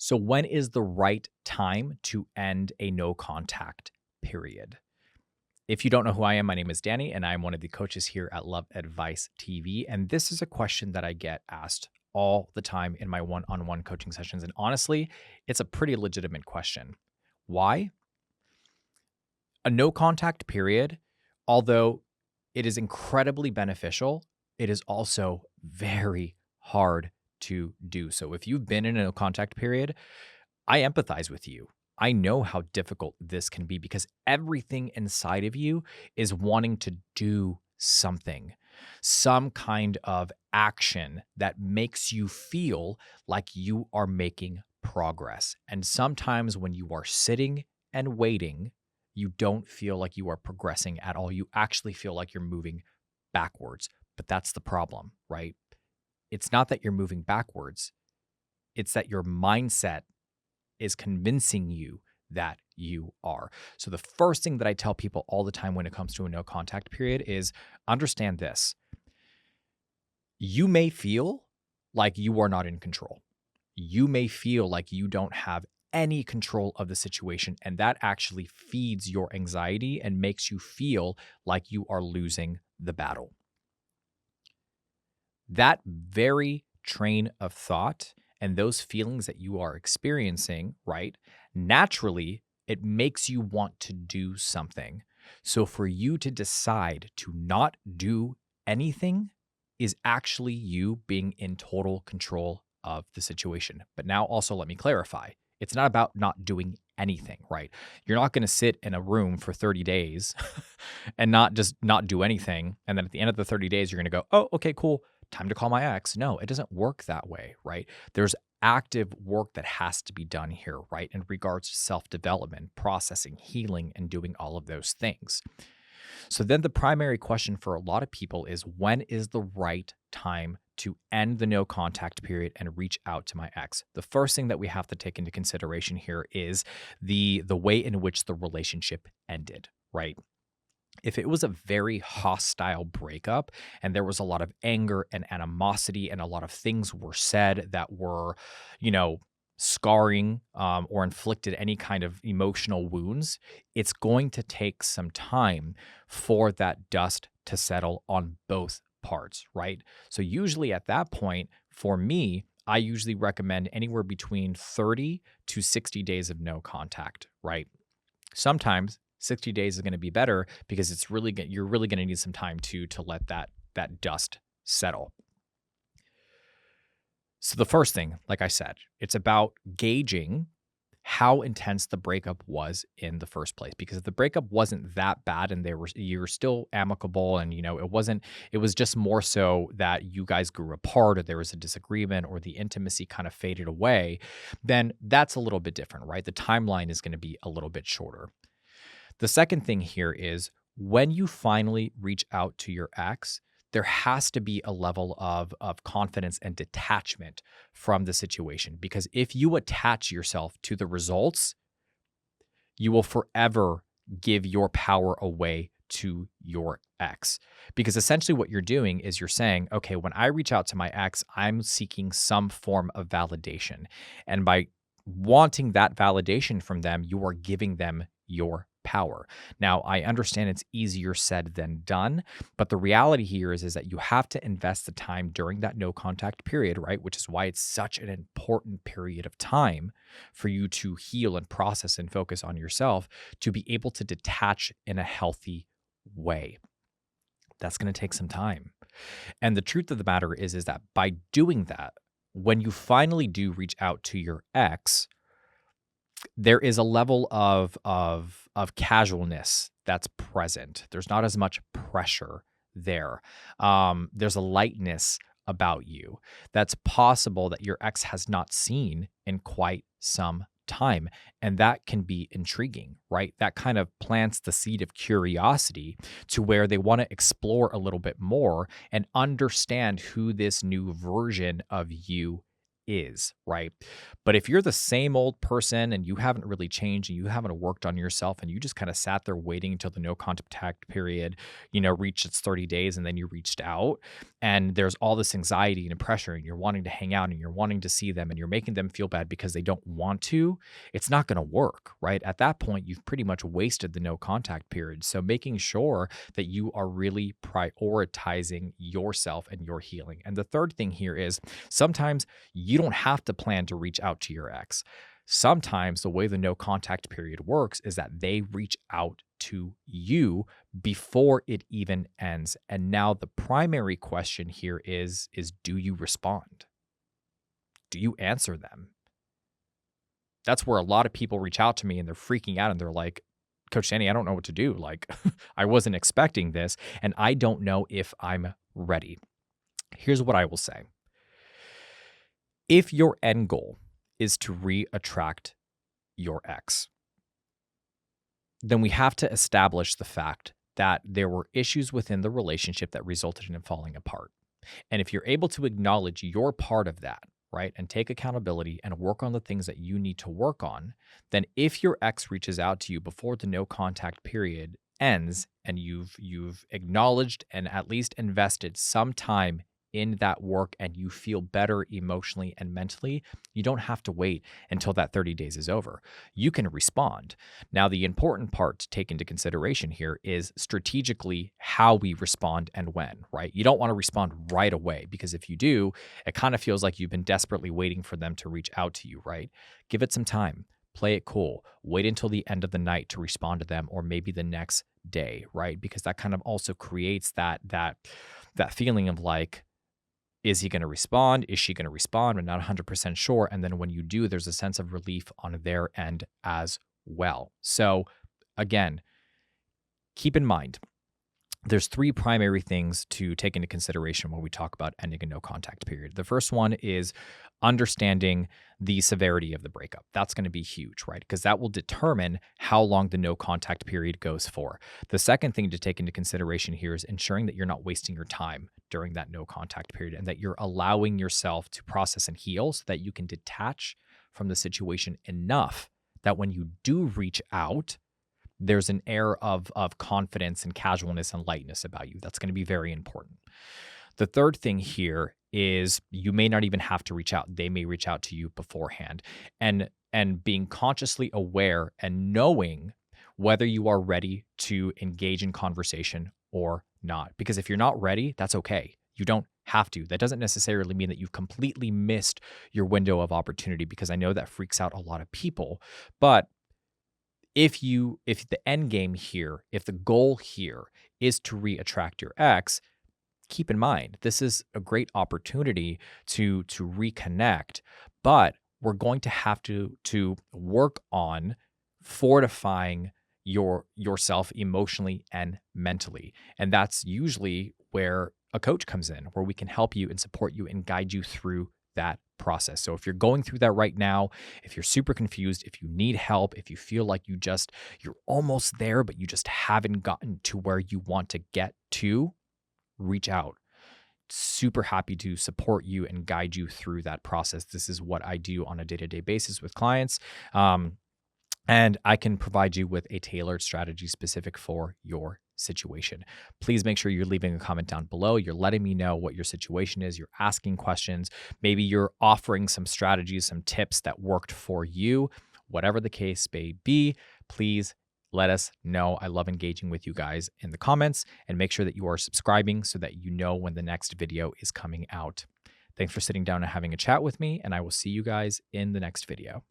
So, when is the right time to end a no contact period? If you don't know who I am, my name is Danny, and I'm one of the coaches here at Love Advice TV. And this is a question that I get asked all the time in my one on one coaching sessions. And honestly, it's a pretty legitimate question. Why? A no contact period, although it is incredibly beneficial, it is also very hard to do. So, if you've been in a no contact period, I empathize with you. I know how difficult this can be because everything inside of you is wanting to do something, some kind of action that makes you feel like you are making progress. And sometimes when you are sitting and waiting, you don't feel like you are progressing at all. You actually feel like you're moving backwards. But that's the problem, right? It's not that you're moving backwards, it's that your mindset is convincing you that you are. So the first thing that I tell people all the time when it comes to a no contact period is understand this. You may feel like you are not in control. You may feel like you don't have any control of the situation, and that actually feeds your anxiety and makes you feel like you are losing the battle. That very train of thought and those feelings that you are experiencing, right? Naturally, it makes you want to do something. So for you to decide to not do anything is actually you being in total control of the situation. But now also let me clarify. It's not about not doing anything, right? You're not going to sit in a room for 30 days and not do anything. And then at the end of the 30 days, you're going to go, oh, okay, cool. Time to call my ex. No, it doesn't work that way, right? There's active work that has to be done here, right? In regards to self-development, processing, healing, and doing all of those things. So then the primary question for a lot of people is, when is the right time to end the no contact period and reach out to my ex? The first thing that we have to take into consideration here is the way in which the relationship ended, right? If it was a very hostile breakup and there was a lot of anger and animosity and a lot of things were said that were, scarring or inflicted any kind of emotional wounds, it's going to take some time for that dust to settle on both parts, right? So usually at that point, for me, I usually recommend anywhere between 30 to 60 days of no contact, right? Sometimes 60 days is going to be better because you're really going to need some time to let that dust settle. So the first thing, like I said, it's about gauging how intense the breakup was in the first place. Because if the breakup wasn't that bad and you were still amicable and it was just more so that you guys grew apart or there was a disagreement or the intimacy kind of faded away, then that's a little bit different, right? The timeline is going to be a little bit shorter. The second thing here is when you finally reach out to your ex, there has to be a level of confidence and detachment from the situation. Because if you attach yourself to the results, you will forever give your power away to your ex. Because essentially what you're doing is you're saying, okay, when I reach out to my ex, I'm seeking some form of validation. And by wanting that validation from them, you are giving them your power. Now, I understand it's easier said than done, but the reality here is that you have to invest the time during that no contact period, right? Which is why it's such an important period of time for you to heal and process and focus on yourself to be able to detach in a healthy way. That's going to take some time. And the truth of the matter is that by doing that, when you finally do reach out to your ex, there is a level of casualness that's present. There's not as much pressure there. There's a lightness about you that's possible that your ex has not seen in quite some time. And that can be intriguing, right? That kind of plants the seed of curiosity to where they want to explore a little bit more and understand who this new version of you is, right? But if you're the same old person and you haven't really changed and you haven't worked on yourself and you just kind of sat there waiting until the no contact period, reached its 30 days and then you reached out and there's all this anxiety and pressure and you're wanting to hang out and you're wanting to see them and you're making them feel bad because they don't want to, it's not going to work, right? At that point, you've pretty much wasted the no contact period. So making sure that you are really prioritizing yourself and your healing. And the third thing here is sometimes you don't have to plan to reach out to your ex. Sometimes the way the no contact period works is that they reach out to you before it even ends. And now the primary question here is do you respond? Do you answer them? That's where a lot of people reach out to me and they're freaking out and they're like, Coach Danny, I don't know what to do. Like, I wasn't expecting this and I don't know if I'm ready. Here's what I will say. If your end goal is to re-attract your ex, then we have to establish the fact that there were issues within the relationship that resulted in it falling apart. And if you're able to acknowledge your part of that, right, and take accountability and work on the things that you need to work on, then if your ex reaches out to you before the no contact period ends and you've acknowledged and at least invested some time in that work and you feel better emotionally and mentally, you don't have to wait until that 30 days is over. You can respond. Now, the important part to take into consideration here is strategically how we respond and when, right? You don't want to respond right away because if you do, it kind of feels like you've been desperately waiting for them to reach out to you, right? Give it some time. Play it cool. Wait until the end of the night to respond to them or maybe the next day, right? Because that kind of also creates that feeling of like, is he going to respond? Is she going to respond? I'm not 100% sure. And then when you do, there's a sense of relief on their end as well. So again, keep in mind, there's three primary things to take into consideration when we talk about ending a no contact period. The first one is understanding the severity of the breakup. That's going to be huge, right? Because that will determine how long the no contact period goes for. The second thing to take into consideration here is ensuring that you're not wasting your time during that no contact period and that you're allowing yourself to process and heal so that you can detach from the situation enough that when you do reach out, there's an air of confidence and casualness and lightness about you. That's going to be very important. The third thing here is you may not even have to reach out. They may reach out to you beforehand. And being consciously aware and knowing whether you are ready to engage in conversation or not. Because if you're not ready, that's okay. You don't have to. That doesn't necessarily mean that you've completely missed your window of opportunity, because I know that freaks out a lot of people. But if the end game here, if the goal here is to re-attract your ex, keep in mind, this is a great opportunity to reconnect, but we're going to have to work on fortifying yourself emotionally and mentally. And that's usually where a coach comes in, where we can help you and support you and guide you through that process. So if you're going through that right now, if you're super confused, if you need help, if you feel like you're almost there, but you just haven't gotten to where you want to get to, reach out. Super happy to support you and guide you through that process. This is what I do on a day-to-day basis with clients. And I can provide you with a tailored strategy specific for your situation. Please make sure you're leaving a comment down below. You're letting me know what your situation is. You're asking questions. Maybe you're offering some strategies, some tips that worked for you. Whatever the case may be, please let us know. I love engaging with you guys in the comments, and make sure that you are subscribing so that you know when the next video is coming out. Thanks for sitting down and having a chat with me, and I will see you guys in the next video.